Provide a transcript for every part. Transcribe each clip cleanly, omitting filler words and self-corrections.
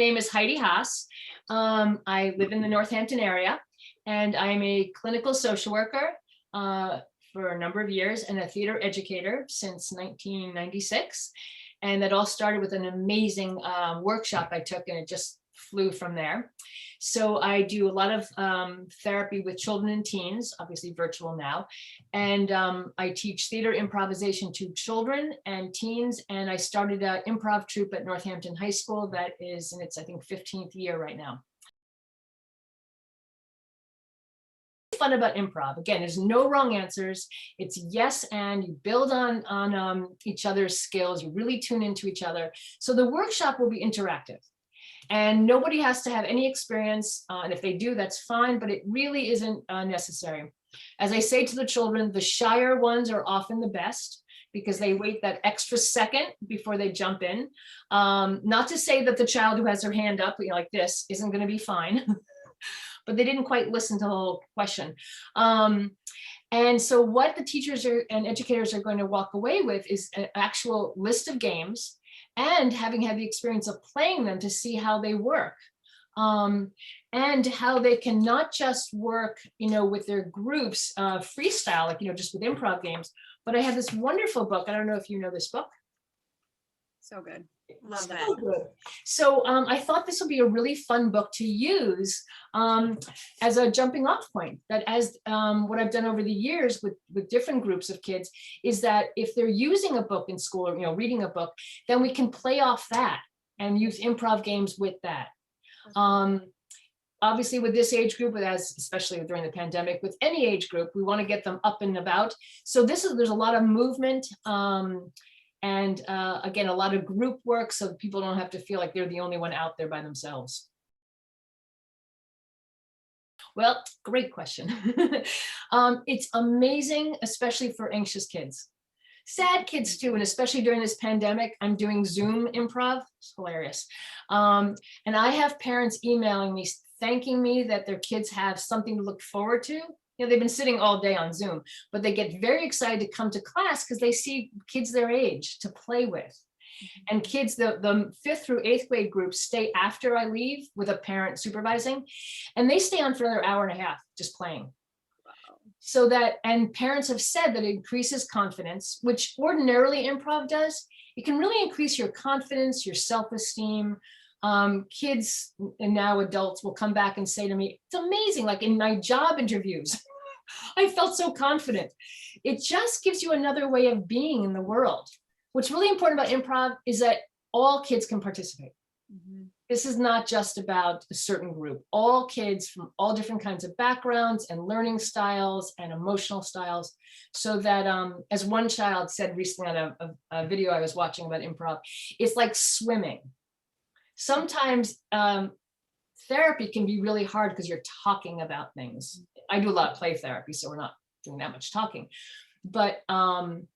name is Heidi Haas. I live in the Northampton area, and I'm a clinical social worker for a number of years and a theater educator since 1996. And that all started with an amazing workshop I took, and it just flew from there. So I do a lot of therapy with children and teens, obviously virtual now. And I teach theater improvisation to children and teens. And I started an improv troupe at Northampton High School that is in its, I think, 15th year right now. Fun about improv, again, there's no wrong answers. It's yes, and you build on each other's skills. You really tune into each other. So the workshop will be interactive. And nobody has to have any experience, and if they do, that's fine, but it really isn't necessary. As I say to the children, the shyer ones are often the best because they wait that extra second before they jump in. Not to say that the child who has their hand up, like this, isn't going to be fine, but they didn't quite listen to the whole question. And so what the teachers and educators are going to walk away with is an actual list of games, and having had the experience of playing them to see how they work, and how they can not just work, with their groups, freestyle, like, just with improv games. But I have this wonderful book. I don't know if you know this book. So good. Love So that. good. So I thought this would be a really fun book to use as a jumping off point. That as what I've done over the years with different groups of kids is that if they're using a book in school or reading a book, then we can play off that and use improv games with that. Obviously, with this age group, especially during the pandemic, with any age group, we want to get them up and about. So there's a lot of movement. And again, a lot of group work, so that people don't have to feel like they're the only one out there by themselves. Well, great question. It's amazing, especially for anxious kids. Sad kids too, and especially during this pandemic, I'm doing Zoom improv. It's hilarious. And I have parents emailing me, thanking me that their kids have something to look forward to. They've been sitting all day on Zoom, but they get very excited to come to class because they see kids their age to play with. And kids, the 5th through 8th grade groups stay after I leave with a parent supervising, and they stay on for another hour and a half just playing. Wow. So that, and parents have said that it increases confidence, which ordinarily improv does. It can really increase your confidence, your self-esteem. Kids and now adults will come back and say to me, it's amazing, like in my job interviews, I felt so confident. It just gives you another way of being in the world. What's really important about improv is that all kids can participate. Mm-hmm. This is not just about a certain group. All kids from all different kinds of backgrounds and learning styles and emotional styles. So that, as one child said recently on a video I was watching about improv, it's like swimming. Sometimes therapy can be really hard because you're talking about things. I do a lot of play therapy, so we're not doing that much talking. But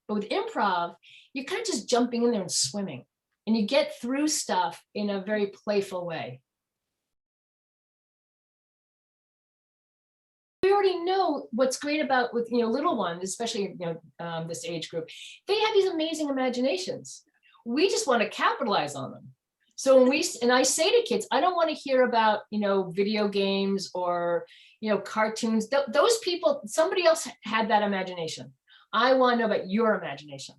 with improv, you're kind of just jumping in there and swimming, and you get through stuff in a very playful way. We already know what's great about with little ones, especially this age group. They have these amazing imaginations. We just want to capitalize on them. So when I say to kids, I don't want to hear about, video games or, cartoons. Those people, somebody else had that imagination. I want to know about your imagination.